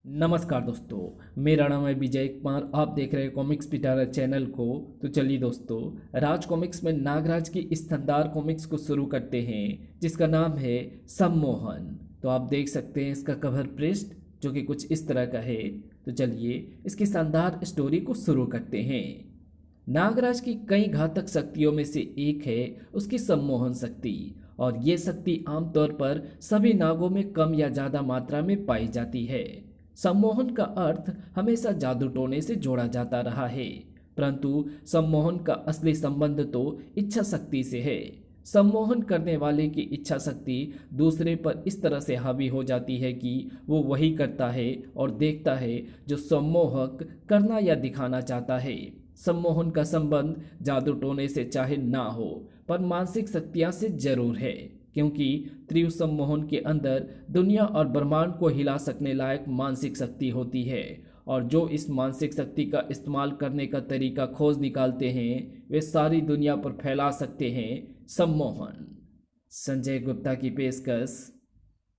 नमस्कार दोस्तों, मेरा नाम है विजय कुमार। आप देख रहे हैं कॉमिक्स पिटारा चैनल को। तो चलिए दोस्तों, राज कॉमिक्स में नागराज की इस शानदार कॉमिक्स को शुरू करते हैं जिसका नाम है सम्मोहन। तो आप देख सकते हैं इसका कवर पृष्ठ जो कि कुछ इस तरह का है। तो चलिए इसकी शानदार स्टोरी को शुरू करते हैं। नागराज की कई घातक शक्तियों में से एक है उसकी सम्मोहन शक्ति, और ये शक्ति आमतौर पर सभी नागों में कम या ज़्यादा मात्रा में पाई जाती है। सम्मोहन का अर्थ हमेशा जादू टोने से जोड़ा जाता रहा है, परंतु सम्मोहन का असली संबंध तो इच्छा शक्ति से है। सम्मोहन करने वाले की इच्छा शक्ति दूसरे पर इस तरह से हावी हो जाती है कि वो वही करता है और देखता है जो सम्मोहक करना या दिखाना चाहता है। सम्मोहन का संबंध जादू टोने से चाहे ना हो, पर मानसिक शक्तियां से जरूर है, क्योंकि त्रिव सम्मोहन के अंदर दुनिया और ब्रह्मांड को हिला सकने लायक मानसिक शक्ति होती है, और जो इस मानसिक शक्ति का इस्तेमाल करने का तरीका खोज निकालते हैं वे सारी दुनिया पर फैला सकते हैं सम्मोहन। संजय गुप्ता की पेशकश।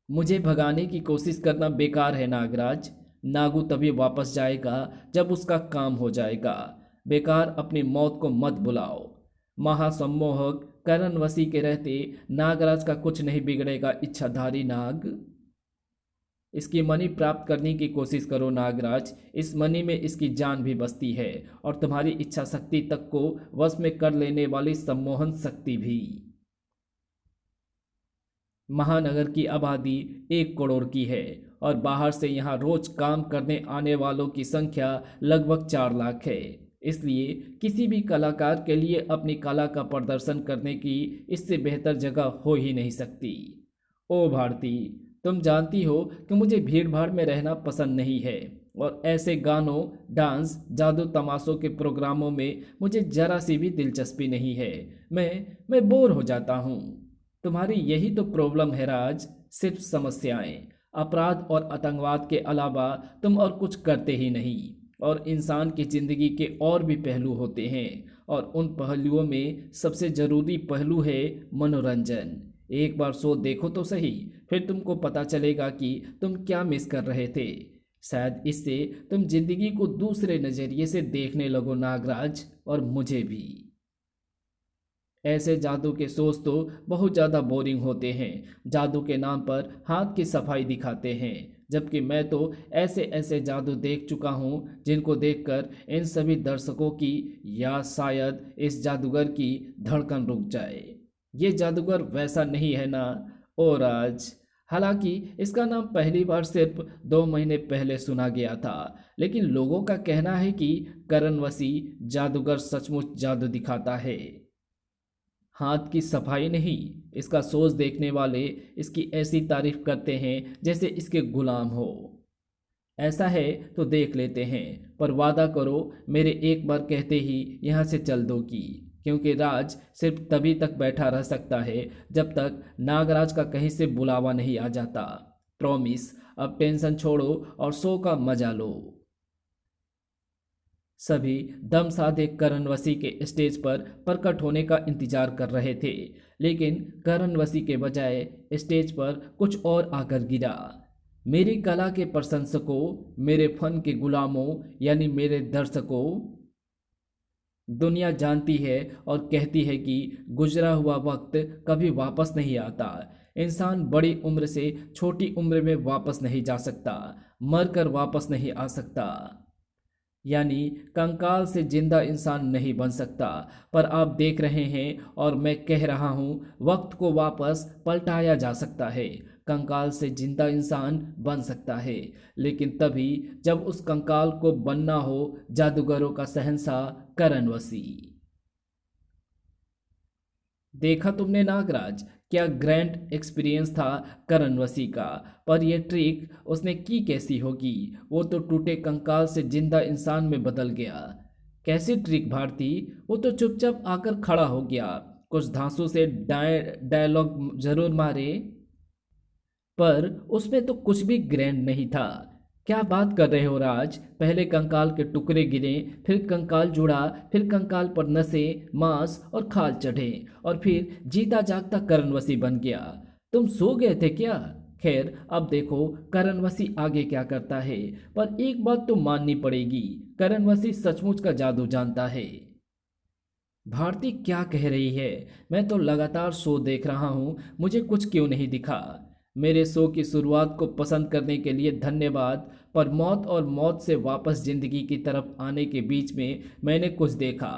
मुझे भगाने की कोशिश करना बेकार है नागराज। नागू तभी वापस जाएगा जब उसका काम हो जाएगा। बेकार अपनी मौत को मत बुलाओ। महासम्मोहक करण वसी के रहते नागराज का कुछ नहीं बिगड़ेगा। इच्छाधारी नाग, इसकी मणि प्राप्त करने की कोशिश करो नागराज। इस मणि में इसकी जान भी बसती है, और तुम्हारी इच्छा शक्ति तक को वश में कर लेने वाली सम्मोहन शक्ति भी। महानगर की आबादी 1 करोड़ की है, और बाहर से यहाँ रोज काम करने आने वालों की संख्या लगभग 4 लाख है। इसलिए किसी भी कलाकार के लिए अपनी कला का प्रदर्शन करने की इससे बेहतर जगह हो ही नहीं सकती। ओ भारती, तुम जानती हो कि मुझे भीड़ भाड़ में रहना पसंद नहीं है, और ऐसे गानों, डांस, जादू तमाशों के प्रोग्रामों में मुझे जरा सी भी दिलचस्पी नहीं है। मैं बोर हो जाता हूँ। तुम्हारी यही तो प्रॉब्लम है राज, सिर्फ समस्याएं, अपराध और आतंकवाद के अलावा तुम और कुछ करते ही नहीं। और इंसान की जिंदगी के और भी पहलू होते हैं, और उन पहलुओं में सबसे जरूरी पहलू है मनोरंजन। एक बार शो देखो तो सही, फिर तुमको पता चलेगा कि तुम क्या मिस कर रहे थे। शायद इससे तुम जिंदगी को दूसरे नजरिए से देखने लगो नागराज, और मुझे भी। ऐसे जादू के शोज तो बहुत ज़्यादा बोरिंग होते हैं। जादू के नाम पर हाथ की सफाई दिखाते हैं, जबकि मैं तो ऐसे ऐसे जादू देख चुका हूँ जिनको देखकर इन सभी दर्शकों की या शायद इस जादूगर की धड़कन रुक जाए। ये जादूगर वैसा नहीं है ना ओ राज। हालांकि इसका नाम पहली बार सिर्फ 2 महीने पहले सुना गया था, लेकिन लोगों का कहना है कि करण वसी जादूगर सचमुच जादू दिखाता है। हाथ की सफाई नहीं, इसका सोच देखने वाले इसकी ऐसी तारीफ करते हैं जैसे इसके गुलाम हो। ऐसा है तो देख लेते हैं, पर वादा करो मेरे एक बार कहते ही यहाँ से चल दो की, क्योंकि राज सिर्फ तभी तक बैठा रह सकता है जब तक नागराज का कहीं से बुलावा नहीं आ जाता। प्रॉमिस। अब टेंशन छोड़ो और शो का मजा लो। सभी दम साधे करण वसी के स्टेज पर प्रकट होने का इंतजार कर रहे थे, लेकिन करण वसी के बजाय स्टेज पर कुछ और आकर गिरा। मेरी कला के प्रशंसकों, मेरे फन के गुलामों, यानी मेरे दर्शकों, दुनिया जानती है और कहती है कि गुजरा हुआ वक्त कभी वापस नहीं आता। इंसान बड़ी उम्र से छोटी उम्र में वापस नहीं जा सकता, मरकर वापस नहीं आ सकता, यानी कंकाल से जिंदा इंसान नहीं बन सकता। पर आप देख रहे हैं और मैं कह रहा हूँ, वक्त को वापस पलटाया जा सकता है। कंकाल से जिंदा इंसान बन सकता है, लेकिन तभी जब उस कंकाल को बनना हो जादूगरों का शहंशाह करण वसी। देखा तुमने नागराज, क्या ग्रैंड एक्सपीरियंस था करण वसी का। पर यह ट्रिक उसने की कैसी होगी? वो तो टूटे कंकाल से जिंदा इंसान में बदल गया। कैसी ट्रिक भारती? वो तो चुपचाप आकर खड़ा हो गया, कुछ धांसू से डायलॉग जरूर मारे, पर उसमें तो कुछ भी ग्रैंड नहीं था। क्या बात कर रहे हो राज? पहले कंकाल के टुकड़े गिरे, फिर कंकाल जुड़ा, फिर कंकाल पर नसें, मांस और खाल चढ़े, और फिर जीता जागता करण वसी बन गया। तुम सो गए थे क्या? खैर अब देखो करण वसी आगे क्या करता है। पर एक बात तो माननी पड़ेगी, करण वसी सचमुच का जादू जानता है। भारती क्या कह रही है? मैं तो लगातार शो देख रहा हूँ, मुझे कुछ क्यों नहीं दिखा? मेरे शो की शुरुआत को पसंद करने के लिए धन्यवाद, पर मौत और मौत से वापस जिंदगी की तरफ आने के बीच में मैंने कुछ देखा।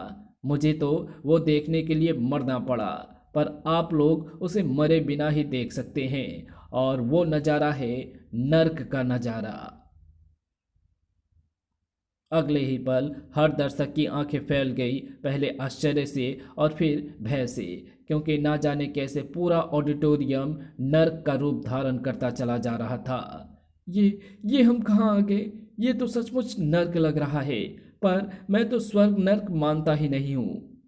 मुझे तो वो देखने के लिए मरना पड़ा, पर आप लोग उसे मरे बिना ही देख सकते हैं, और वो नज़ारा है नर्क का नज़ारा। अगले ही पल हर दर्शक की आंखें फैल गई, पहले आश्चर्य से और फिर भय से, क्योंकि ना जाने कैसे पूरा ऑडिटोरियम नर्क का रूप धारण करता चला जा रहा था। ये हम कहाँ आ गए? ये तो सचमुच नर्क लग रहा है, पर मैं तो स्वर्ग नर्क मानता ही नहीं हूँ।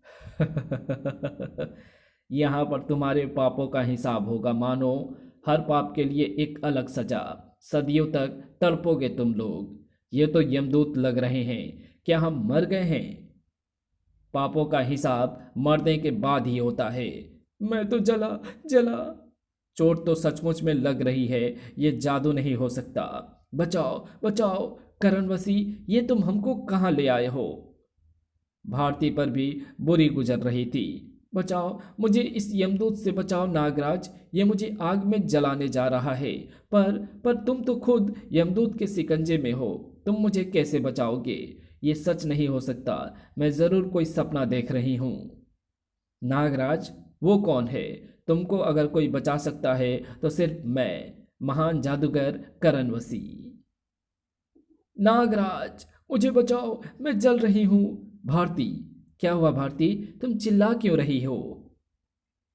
यहाँ पर तुम्हारे पापों का हिसाब होगा, मानो। हर पाप के लिए एक अलग सजा। सदियों तक तड़पोगे तुम लोग। ये तो यमदूत लग रहे हैं। क्या हम मर गए हैं? पापों का हिसाब मरने के बाद ही होता है। मैं तो जला जला। चोट तो सचमुच में लग रही है, ये जादू नहीं हो सकता। बचाओ बचाओ, करण वसी, ये तुम हमको कहाँ ले आए हो? भारती पर भी बुरी गुजर रही थी। बचाओ मुझे, इस यमदूत से बचाओ नागराज, ये मुझे आग में जलाने जा रहा है। पर तुम तो खुद यमदूत के शिकंजे में हो, तुम मुझे कैसे बचाओगे? ये सच नहीं हो सकता, मैं जरूर कोई सपना देख रही हूँ। नागराज, वो कौन है? तुमको अगर कोई बचा सकता है तो सिर्फ मैं, महान जादूगर करण वसी। नागराज, मुझे बचाओ, मैं जल रही हूँ। भारती, क्या हुआ भारती? तुम चिल्ला क्यों रही हो?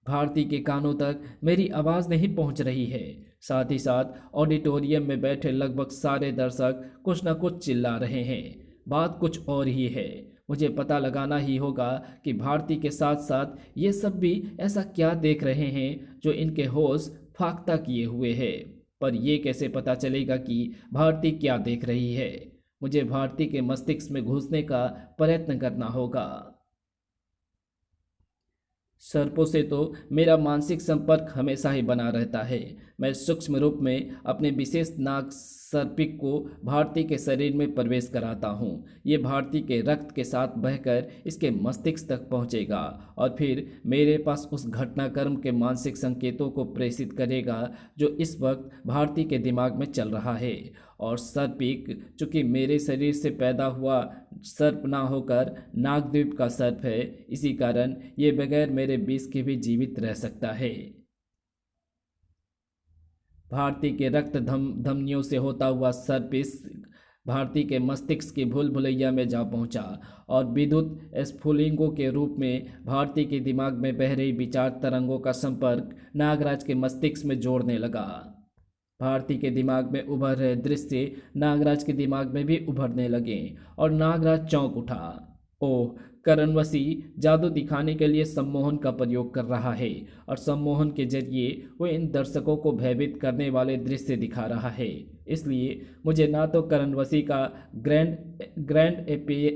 भारती के कानों तक मेरी आवाज़ नहीं पहुंच रही है। साथ ही साथ ऑडिटोरियम में बैठे लगभग सारे दर्शक कुछ न कुछ चिल्ला रहे हैं। बात कुछ और ही है। मुझे पता लगाना ही होगा कि भारती के साथ साथ ये सब भी ऐसा क्या देख रहे हैं जो इनके होश फाख्ता किए हुए है। पर यह कैसे पता चलेगा कि भारती क्या देख रही है? मुझे भारती के मस्तिष्क में घुसने का प्रयत्न करना होगा। सर्पों से तो मेरा मानसिक संपर्क हमेशा ही बना रहता है। मैं सूक्ष्म रूप में अपने विशेष नाग सर्पिक को भारती के शरीर में प्रवेश कराता हूँ। ये भारती के रक्त के साथ बहकर इसके मस्तिष्क तक पहुँचेगा और फिर मेरे पास उस घटनाक्रम के मानसिक संकेतों को प्रेषित करेगा जो इस वक्त भारती के दिमाग में चल रहा है। और सर्पिक, चूंकि मेरे शरीर से पैदा हुआ सर्प ना होकर नागद्वीप का सर्प है, इसी कारण ये बगैर मेरे विष के भी जीवित रह सकता है। भारती के रक्त धमनियों से होता हुआ सर्प इस भारती के मस्तिष्क की भूल भुलैया में जा पहुंचा और विद्युत स्फुलिंगों के रूप में भारती के दिमाग में बह रही विचार तरंगों का संपर्क नागराज के मस्तिष्क में जोड़ने लगा। भारती के दिमाग में उभर रहे दृश्य नागराज के दिमाग में भी उभरने लगे और नागराज चौंक उठा। ओह, करणवसी जादू दिखाने के लिए सम्मोहन का प्रयोग कर रहा है और सम्मोहन के जरिए वो इन दर्शकों को भयभीत करने वाले दृश्य दिखा रहा है। इसलिए मुझे ना तो करणवसी का ग्रैंड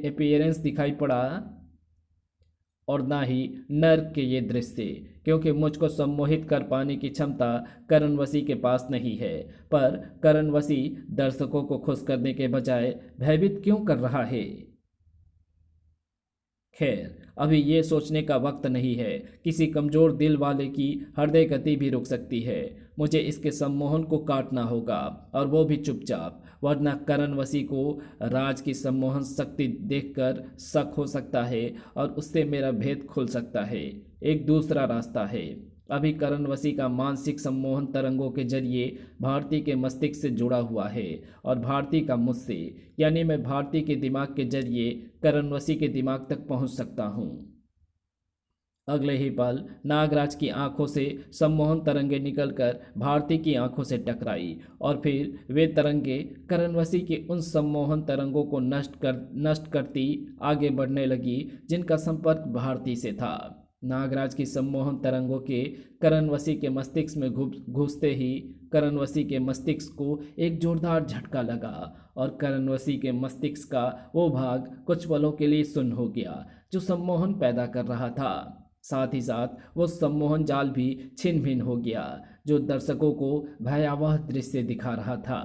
अपीयरेंस दिखाई पड़ा और ना ही नर्क के ये दृश्य, क्योंकि मुझको सम्मोहित कर पाने की क्षमता करणवसी के पास नहीं है। पर करणवसी दर्शकों को खुश करने के बजाय भयभीत क्यों कर रहा है? खैर, अभी ये सोचने का वक्त नहीं है। किसी कमज़ोर दिल वाले की हृदय गति भी रुक सकती है। मुझे इसके सम्मोहन को काटना होगा और वो भी चुपचाप, वरना करणवसी को राज की सम्मोहन शक्ति देखकर शक हो सकता है और उससे मेरा भेद खुल सकता है। एक दूसरा रास्ता है। अभी करणवसी का मानसिक सम्मोहन तरंगों के जरिए भारती के मस्तिष्क से जुड़ा हुआ है और भारती का मुझसे, यानी मैं भारती के दिमाग के जरिए करणवसी के दिमाग तक पहुंच सकता हूं। अगले ही पल नागराज की आंखों से सम्मोहन तरंगे निकलकर भारती की आंखों से टकराई और फिर वे तरंगे करणवसी की उन सम्मोहन तरंगों को नष्ट करती आगे बढ़ने लगी जिनका संपर्क भारती से था। नागराज की सम्मोहन तरंगों के करणवसी के मस्तिष्क में घुसते ही करणवसी के मस्तिष्क को एक जोरदार झटका लगा और करणवसी के मस्तिष्क का वो भाग कुछ पलों के लिए सुन्न हो गया जो सम्मोहन पैदा कर रहा था। साथ ही साथ वो सम्मोहन जाल भी छिन्न भिन्न हो गया। जो दर्शकों को भयावह दृश्य दिखा रहा था।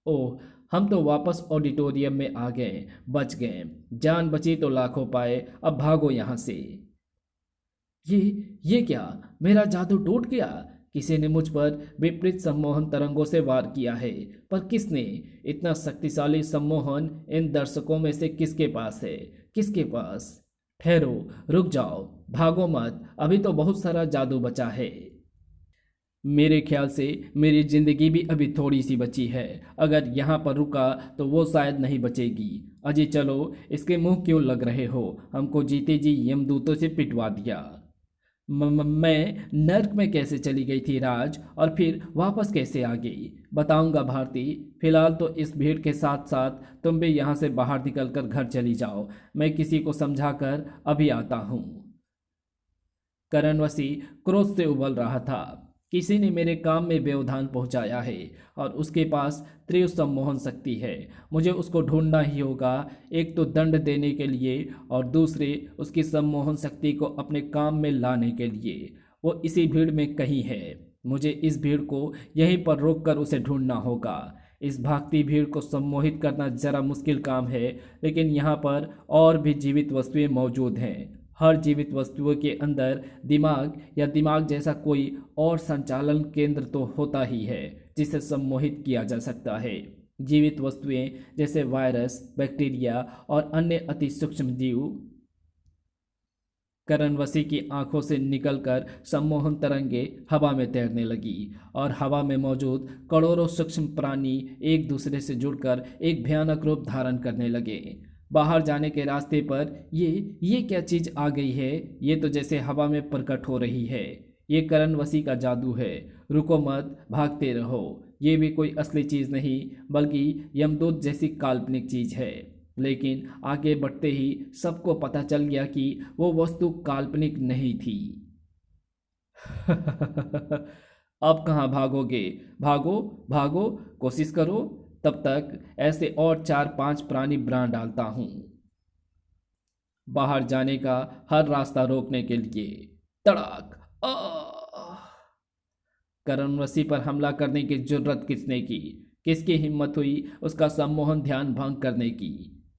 ओह, हम तो वापस ऑडिटोरियम में आ गए, बच गए, जान बची तो लाखों पाए, अब भागो यहाँ से। ये ये क्या, मेरा जादू टूट गया? किसी ने मुझ पर विपरीत सम्मोहन तरंगों से वार किया है, पर किसने? इतना शक्तिशाली सम्मोहन इन दर्शकों में से किसके पास है? किसके पास? ठहरो, रुक जाओ, भागो मत, अभी तो बहुत सारा जादू बचा है। मेरे ख्याल से मेरी जिंदगी भी अभी थोड़ी सी बची है। अगर यहाँ पर रुका तो वो शायद नहीं बचेगी। अजी चलो, इसके मुंह क्यों लग रहे हो? हमको जीते जी यमदूतों से पिटवा दिया। मैं नर्क में कैसे चली गई थी राज, और फिर वापस कैसे आ गई? बताऊंगा भारती। फिलहाल तो इस भीड़ के साथ साथ तुम भी यहाँ से बाहर निकलकर घर चली जाओ। मैं किसी को समझाकर अभी आता हूँ। करणवसी क्रोध से उबल रहा था। किसी ने मेरे काम में व्यवधान पहुंचाया है और उसके पास तीव्र सम्मोहन शक्ति है। मुझे उसको ढूंढना ही होगा, एक तो दंड देने के लिए और दूसरे उसकी सम्मोहन शक्ति को अपने काम में लाने के लिए। वो इसी भीड़ में कहीं है। मुझे इस भीड़ को यहीं पर रोककर उसे ढूंढना होगा। इस भागती भीड़ को सम्मोहित करना जरा मुश्किल काम है, लेकिन यहाँ पर और भी जीवित वस्तुएं मौजूद हैं। हर जीवित वस्तुओं के अंदर दिमाग या दिमाग जैसा कोई और संचालन केंद्र तो होता ही है जिसे सम्मोहित किया जा सकता है। जीवित वस्तुएं जैसे वायरस, बैक्टीरिया और अन्य अति सूक्ष्म जीव। करणवसी की आंखों से निकलकर सम्मोहन तरंगे हवा में तैरने लगी और हवा में मौजूद करोड़ों सूक्ष्म प्राणी एक दूसरे से जुड़कर एक भयानक रूप धारण करने लगे। बाहर जाने के रास्ते पर ये क्या चीज आ गई है? ये तो जैसे हवा में प्रकट हो रही है। ये करणवसी का जादू है। रुको मत, भागते रहो। ये भी कोई असली चीज नहीं बल्कि यमदूत जैसी काल्पनिक चीज है। लेकिन आगे बढ़ते ही सबको पता चल गया कि वो वस्तु काल्पनिक नहीं थी। अब कहाँ भागोगे? भागो भागो, कोशिश करो। तब तक ऐसे और 4-5 प्राणी बांध डालता हूं बाहर जाने का हर रास्ता रोकने के लिए। तड़ाक! करणवसी पर हमला करने की जुर्रत किसने की? किसकी हिम्मत हुई उसका सम्मोहन ध्यान भंग करने की?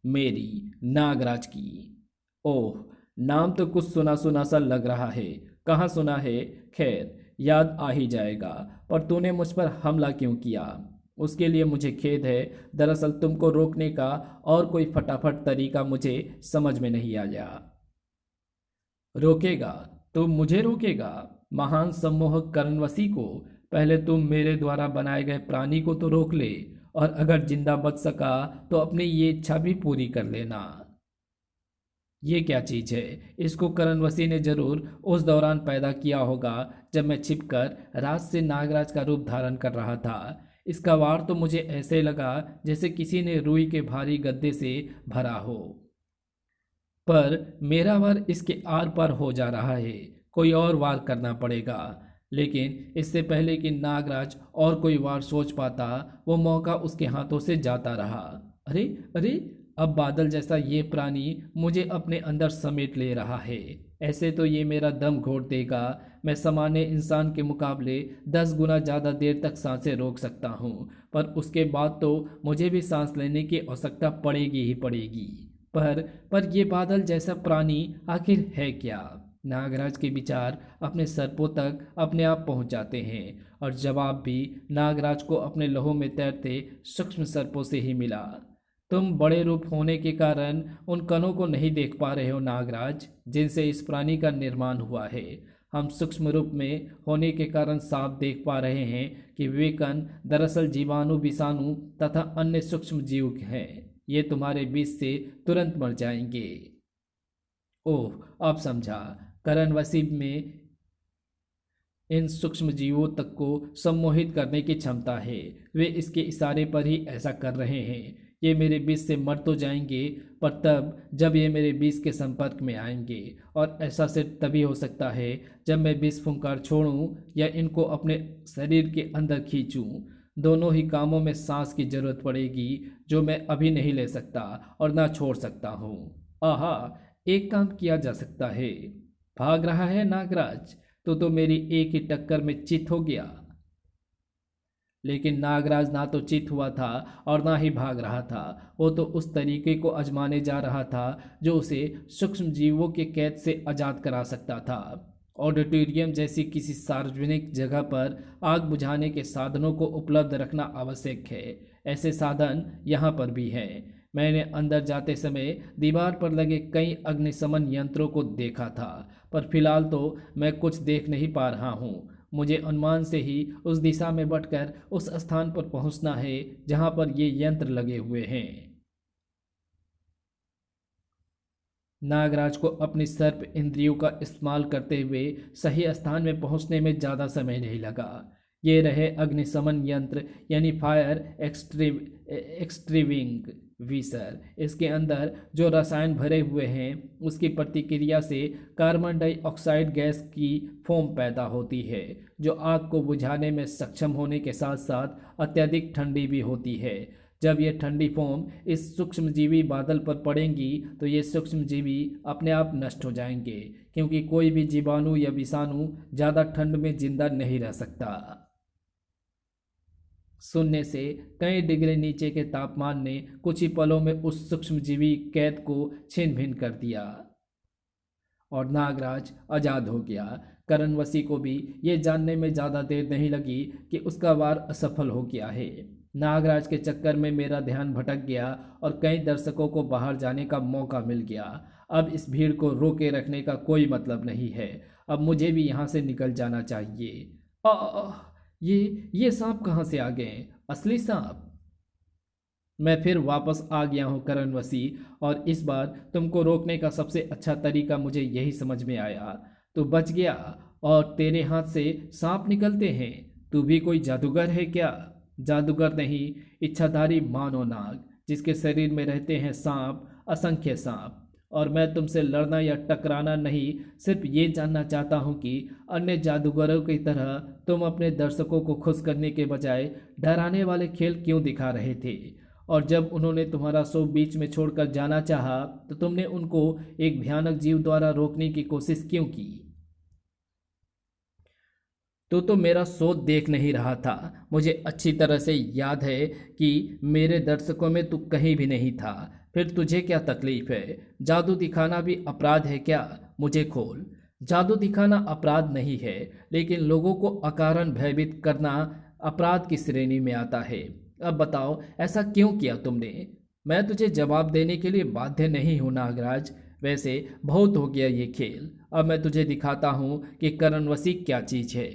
मेरी, नागराज की। ओह, नाम तो कुछ सुना सुना सा लग रहा है। कहाँ सुना है? खैर, याद आ ही जाएगा। पर तूने मुझ पर हमला क्यों किया? उसके लिए मुझे खेद है। दरअसल तुमको रोकने का और कोई फटाफट तरीका मुझे समझ में नहीं आया। रोकेगा? तुम मुझे रोकेगा? महान सम्मोहक करणवसी को? पहले तुम मेरे द्वारा बनाए गए प्राणी को तो रोक ले, और अगर जिंदा बच सका तो अपनी ये इच्छा भी पूरी कर लेना। ये क्या चीज है? इसको करणवसी ने जरूर उस दौरान पैदा किया होगा जब मैं छिपकर रात से नागराज का रूप धारण कर रहा था। इसका वार तो मुझे ऐसे लगा जैसे किसी ने रुई के भारी गद्दे से भरा हो, पर मेरा वार इसके आर पार हो जा रहा है। कोई और वार करना पड़ेगा। लेकिन इससे पहले कि नागराज और कोई वार सोच पाता, वो मौका उसके हाथों से जाता रहा। अरे अरे, अब बादल जैसा ये प्राणी मुझे अपने अंदर समेट ले रहा है। ऐसे तो ये मेरा दम घोट देगा। मैं सामान्य इंसान के मुकाबले 10 गुना ज़्यादा देर तक सांसें रोक सकता हूँ, पर उसके बाद तो मुझे भी सांस लेने की आवश्यकता पड़ेगी ही पड़ेगी। पर ये बादल जैसा प्राणी आखिर है क्या? नागराज के विचार अपने सर्पों तक अपने आप पहुंच जाते हैं, और जवाब भी नागराज को अपने लहू में तैरते सूक्ष्म सर्पों से ही मिला। तुम बड़े रूप होने के कारण उन कणों को नहीं देख पा रहे हो नागराज, जिनसे इस प्राणी का निर्माण हुआ है। हम सूक्ष्म रूप में होने के कारण साफ देख पा रहे हैं कि वे कण दरअसल जीवाणु, विषाणु तथा अन्य सूक्ष्म जीव हैं। ये तुम्हारे बीच से तुरंत मर जाएंगे। ओह, अब समझा। करणवसी में इन सूक्ष्म जीवों तक को सम्मोहित करने की क्षमता है। वे इसके इशारे पर ही ऐसा कर रहे हैं। ये मेरे बीच से मर तो जाएंगे, पर तब जब ये मेरे बीज के संपर्क में आएंगे, और ऐसा सिर्फ तभी हो सकता है जब मैं बीज फुंकार छोड़ूं या इनको अपने शरीर के अंदर खींचूं। दोनों ही कामों में सांस की जरूरत पड़ेगी, जो मैं अभी नहीं ले सकता और ना छोड़ सकता हूँ। आहा, एक काम किया जा सकता है। भाग रहा है नागराज? तो मेरी एक ही टक्कर में चित हो गया। लेकिन नागराज ना तो चित हुआ था और ना ही भाग रहा था। वो तो उस तरीके को आजमाने जा रहा था जो उसे सूक्ष्म जीवों के कैद से आज़ाद करा सकता था। ऑडिटोरियम जैसी किसी सार्वजनिक जगह पर आग बुझाने के साधनों को उपलब्ध रखना आवश्यक है। ऐसे साधन यहाँ पर भी हैं। मैंने अंदर जाते समय दीवार पर लगे कई अग्निशमन यंत्रों को देखा था, पर फिलहाल तो मैं कुछ देख नहीं पा रहा हूँ। मुझे अनुमान से ही उस दिशा में बढ़कर उस स्थान पर पहुँचना है जहाँ पर ये यंत्र लगे हुए हैं। नागराज को अपनी सर्प इंद्रियों का इस्तेमाल करते हुए सही स्थान में पहुंचने में ज़्यादा समय नहीं लगा। ये रहे अग्निशमन यंत्र यानी फायर एक्सटिंग्विशर। इसके अंदर जो रसायन भरे हुए हैं उसकी प्रतिक्रिया से कार्बन डाइऑक्साइड गैस की फोम पैदा होती है जो आग को बुझाने में सक्षम होने के साथ साथ अत्यधिक ठंडी भी होती है। जब ये ठंडी फोम इस सूक्ष्मजीवी बादल पर पड़ेंगी तो ये सूक्ष्मजीवी अपने आप नष्ट हो जाएंगे, क्योंकि कोई भी जीवाणु या विषाणु ज़्यादा ठंड में जिंदा नहीं रह सकता। शून्य से कई डिग्री नीचे के तापमान ने कुछ ही पलों में उस सूक्ष्मजीवी कैद को छिन्न भिन्न कर दिया और नागराज आज़ाद हो गया। करणवसी को भी ये जानने में ज़्यादा देर नहीं लगी कि उसका वार असफल हो गया है। नागराज के चक्कर में मेरा ध्यान भटक गया और कई दर्शकों को बाहर जाने का मौका मिल गया। अब इस भीड़ को रोके रखने का कोई मतलब नहीं है। अब मुझे भी यहाँ से निकल जाना चाहिए। ये सांप कहाँ से आ गए? असली सांप? मैं फिर वापस आ गया हूँ करणवसी, और इस बार तुमको रोकने का सबसे अच्छा तरीका मुझे यही समझ में आया। तू बच गया और तेरे हाथ से सांप निकलते हैं। तू भी कोई जादूगर है क्या? जादूगर नहीं, इच्छाधारी मानव नाग, जिसके शरीर में रहते हैं सांप, असंख्य सांप। और मैं तुमसे लड़ना या टकराना नहीं, सिर्फ ये जानना चाहता हूँ कि अन्य जादूगरों की तरह तुम अपने दर्शकों को खुश करने के बजाय डराने वाले खेल क्यों दिखा रहे थे? और जब उन्होंने तुम्हारा शो बीच में छोड़कर जाना चाहा तो तुमने उनको एक भयानक जीव द्वारा रोकने की कोशिश क्यों की? तो मेरा शो देख नहीं रहा था। मुझे अच्छी तरह से याद है कि मेरे दर्शकों में तू कहीं भी नहीं था। फिर तुझे क्या तकलीफ है? जादू दिखाना भी अपराध है क्या? मुझे खोल। जादू दिखाना अपराध नहीं है, लेकिन लोगों को अकारण भयभीत करना अपराध की श्रेणी में आता है। अब बताओ, ऐसा क्यों किया तुमने? मैं तुझे जवाब देने के लिए बाध्य नहीं हूं नागराज। वैसे बहुत हो गया ये खेल। अब मैं तुझे दिखाता हूं कि करणवसी क्या चीज है।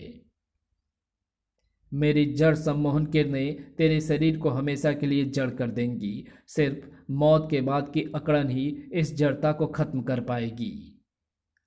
मेरी जड़ सम्मोहन किरणें तेरे शरीर को हमेशा के लिए जड़ कर देंगी। सिर्फ मौत के बाद की अकड़न ही इस जड़ता को खत्म कर पाएगी।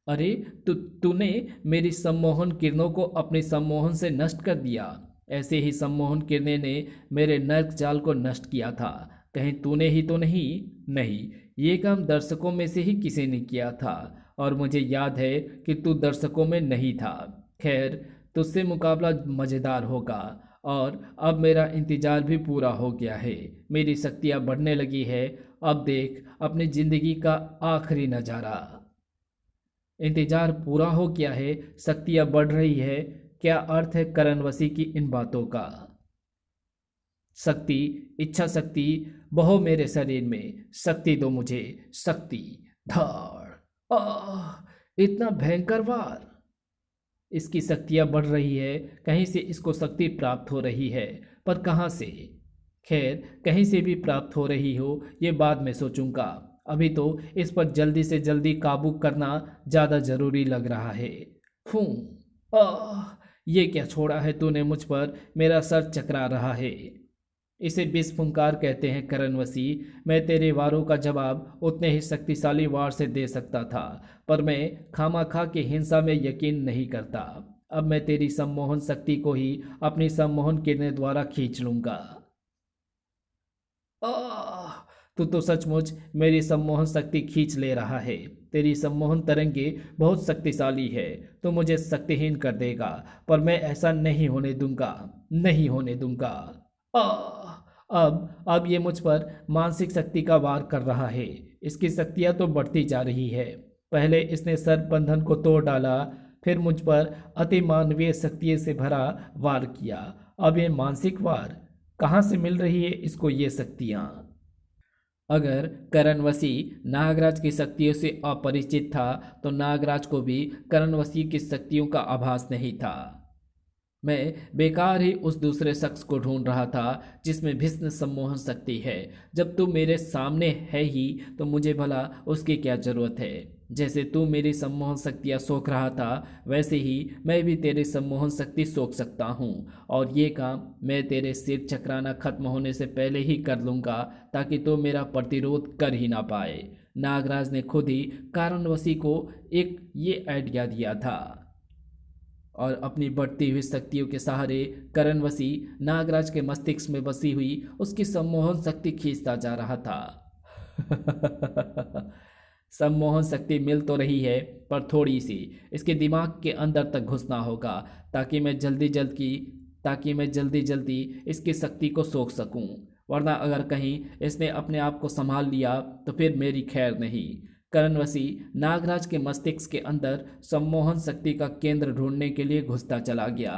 अरे तूने मेरी सम्मोहन किरणों को अपने सम्मोहन से नष्ट कर दिया। ऐसे ही सम्मोहन किरणें ने मेरे नर्क जाल को नष्ट किया था। कहीं तूने ही तो नहीं? नहीं, ये काम दर्शकों में से ही किसी ने किया था, और मुझे याद है कि तू दर्शकों में नहीं था। खैर, तुझसे मुकाबला मज़ेदार होगा, और अब मेरा इंतज़ार भी पूरा हो गया है। मेरी शक्तियाँ बढ़ने लगी है। अब देख अपनी ज़िंदगी का आखिरी नज़ारा। इंतज़ार पूरा हो गया है, शक्तियाँ बढ़ रही है। क्या अर्थ है करणवसी की इन बातों का? शक्ति, इच्छा शक्ति बहो मेरे शरीर में। शक्ति दो मुझे, शक्ति। धाड़। इतना भयंकर वार। इसकी शक्तियाँ बढ़ रही है। कहीं से इसको शक्ति प्राप्त हो रही है, पर कहाँ से? खैर, कहीं से भी प्राप्त हो रही हो ये बाद में सोचूंगा। अभी तो इस पर जल्दी से जल्दी काबू करना ज़्यादा ज़रूरी लग रहा है। ये क्या छोड़ा है तूने मुझ पर? मेरा सर चकरा रहा है। इसे विष फुंकार कहते हैं करणवसी। मैं तेरे वारों का जवाब उतने ही शक्तिशाली वार से दे सकता था, पर मैं खामाखा की हिंसा में यकीन नहीं करता। अब मैं तेरी सम्मोहन शक्ति को ही अपनी सम्मोहन किरणें द्वारा खींच लूंगा। तू तो सचमुच मेरी सम्मोहन शक्ति खींच ले रहा है। तेरी सम्मोहन तरंगे बहुत शक्तिशाली है। तू मुझे शक्तिहीन कर देगा, पर मैं ऐसा नहीं होने दूंगा, नहीं होने दूंगा। अब ये मुझ पर मानसिक शक्ति का वार कर रहा है। इसकी शक्तियाँ तो बढ़ती जा रही है। पहले इसने सर्प बंधन को तोड़ डाला, फिर मुझ पर अति मानवीय शक्ति से भरा वार किया, अब ये मानसिक वार कहाँ से मिल रही है इसको ये शक्तियाँ। अगर करण वसी नागराज की शक्तियों से अपरिचित था तो नागराज को भी करण वसी की शक्तियों का आभास नहीं था। मैं बेकार ही उस दूसरे शख्स को ढूंढ रहा था जिसमें भीषण सम्मोहन शक्ति है। जब तू मेरे सामने है ही तो मुझे भला उसकी क्या जरूरत है। जैसे तू मेरी सम्मोहन शक्तियाँ सोख रहा था वैसे ही मैं भी तेरी सम्मोहन शक्ति सोख सकता हूँ, और ये काम मैं तेरे सिर चकराना खत्म होने से पहले ही कर लूँगा ताकि तू मेरा प्रतिरोध कर ही ना पाए। नागराज ने खुद ही कारणवशी को एक ये आइडिया दिया था और अपनी बढ़ती हुई शक्तियों के सहारे करणवशी नागराज के मस्तिष्क में बसी हुई उसकी सम्मोहन शक्ति खींचता जा रहा था। सम्मोहन शक्ति मिल तो रही है पर थोड़ी सी इसके दिमाग के अंदर तक घुसना होगा ताकि मैं जल्दी जल्दी इसकी शक्ति को सोख सकूं, वरना अगर कहीं इसने अपने आप को संभाल लिया तो फिर मेरी खैर नहीं। करणवशी नागराज के मस्तिष्क के अंदर सम्मोहन शक्ति का केंद्र ढूंढने के लिए घुसता चला गया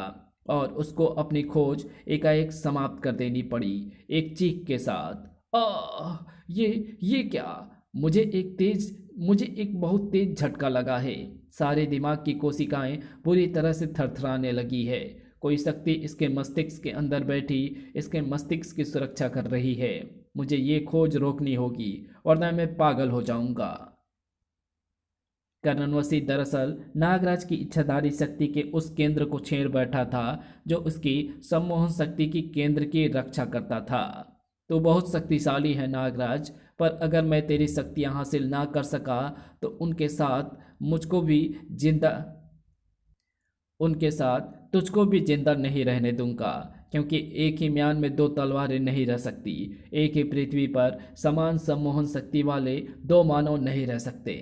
और उसको अपनी खोज एकाएक समाप्त कर देनी पड़ी एक चीख के साथ। ये क्या। मुझे एक बहुत तेज झटका लगा है। सारे दिमाग की कोशिकाएं पूरी तरह से थरथराने लगी है। कोई शक्ति इसके मस्तिष्क के अंदर बैठी इसके मस्तिष्क की सुरक्षा कर रही है। मुझे ये खोज रोकनी होगी वरना मैं पागल हो जाऊंगा। करणवशी दरअसल नागराज की इच्छाधारी शक्ति के उस केंद्र को छेड़ बैठा था जो उसकी सम्मोहन शक्ति की केंद्र की रक्षा करता था। तो बहुत शक्तिशाली है नागराज, पर अगर मैं तेरी शक्तियां हासिल ना कर सका तो उनके साथ तुझको भी जिंदा नहीं रहने दूंगा, क्योंकि एक ही म्यान में दो तलवारें नहीं रह सकती। एक ही पृथ्वी पर समान सम्मोहन शक्ति वाले दो मानव नहीं रह सकते।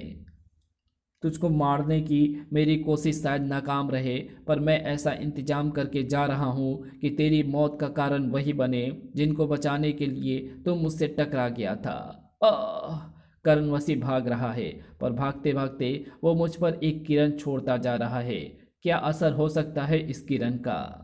तुझको मारने की मेरी कोशिश शायद नाकाम रहे, पर मैं ऐसा इंतजाम करके जा रहा हूँ कि तेरी मौत का कारण वही बने जिनको बचाने के लिए तुम मुझसे टकरा गया था। करणवशी भाग रहा है, पर भागते भागते वो मुझ पर एक किरण छोड़ता जा रहा है। क्या असर हो सकता है इस किरण का?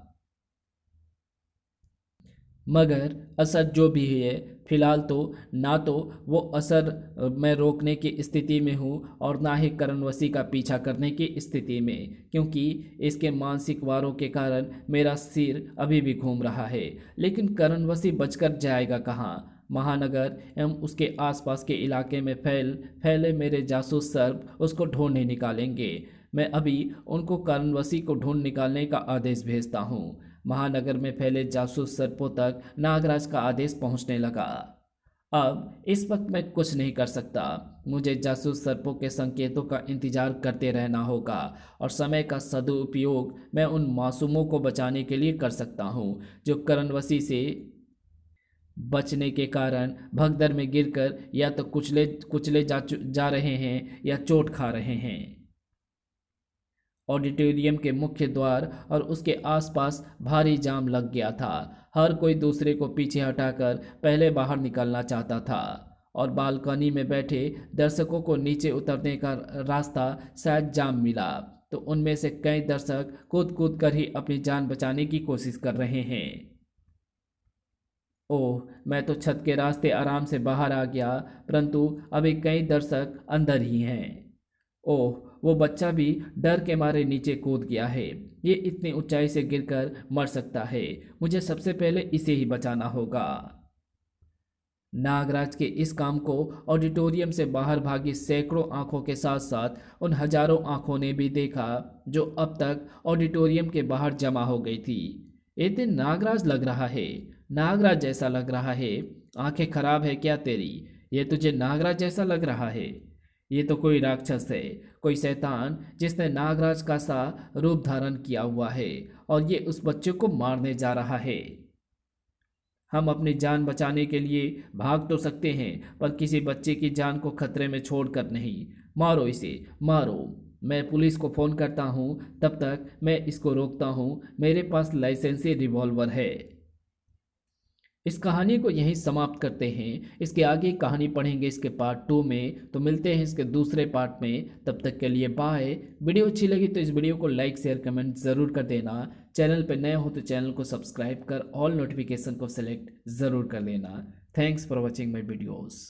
मगर असर जो भी है फिलहाल तो ना तो वो असर मैं रोकने की स्थिति में हूँ और ना ही करणवशी का पीछा करने की स्थिति में, क्योंकि इसके मानसिक वारों के कारण मेरा सिर अभी भी घूम रहा है। लेकिन करणवशी बचकर जाएगा कहाँ? महानगर एवं उसके आसपास के इलाके में फैले मेरे जासूस सर्प उसको ढूंढ निकालेंगे। मैं अभी उनको करणवशी को ढूंढ निकालने का आदेश भेजता हूँ। महानगर में फैले जासूस सर्पों तक नागराज का आदेश पहुंचने लगा। अब इस वक्त मैं कुछ नहीं कर सकता। मुझे जासूस सर्पों के संकेतों का इंतजार करते रहना होगा और समय का सदुपयोग मैं उन मासूमों को बचाने के लिए कर सकता हूँ जो करणवशी से बचने के कारण भगदड़ में गिरकर या तो कुचले जा रहे हैं या चोट खा रहे हैं। ऑडिटोरियम के मुख्य द्वार और उसके आसपास भारी जाम लग गया था। हर कोई दूसरे को पीछे हटाकर पहले बाहर निकलना चाहता था और बालकनी में बैठे दर्शकों को नीचे उतरने का रास्ता शायद जाम मिला तो उनमें से कई दर्शक कूद कूद कर ही अपनी जान बचाने की कोशिश कर रहे हैं। ओह, मैं तो छत के रास्ते आराम से बाहर आ गया, परंतु अभी कई दर्शक अंदर ही हैं। ओह, वो बच्चा भी डर के मारे नीचे कूद गया है। ये इतनी ऊंचाई से गिरकर मर सकता है। मुझे सबसे पहले इसे ही बचाना होगा। नागराज के इस काम को ऑडिटोरियम से बाहर भागी सैकड़ों आंखों के साथ साथ उन हजारों आंखों ने भी देखा जो अब तक ऑडिटोरियम के बाहर जमा हो गई थी। ये दिन नागराज लग रहा है, नागराज जैसा लग रहा है। आंखें खराब है क्या तेरी? ये तुझे नागराज जैसा लग रहा है? ये तो कोई राक्षस है, कोई शैतान जिसने नागराज का सा रूप धारण किया हुआ है और ये उस बच्चे को मारने जा रहा है। हम अपनी जान बचाने के लिए भाग तो सकते हैं, पर किसी बच्चे की जान को खतरे में छोड़कर नहीं। मारो इसे, मारो। मैं पुलिस को फ़ोन करता हूँ, तब तक मैं इसको रोकता हूँ। मेरे पास लाइसेंसी रिवॉल्वर है। इस कहानी को यहीं समाप्त करते हैं। इसके आगे की कहानी पढ़ेंगे इसके पार्ट 2 में, तो मिलते हैं इसके दूसरे पार्ट में। तब तक के लिए बाय। वीडियो अच्छी लगी तो इस वीडियो को लाइक शेयर कमेंट ज़रूर कर देना। चैनल पर नए हो तो चैनल को सब्सक्राइब कर ऑल नोटिफिकेशन को सिलेक्ट ज़रूर कर देना। Thanks for watching my videos.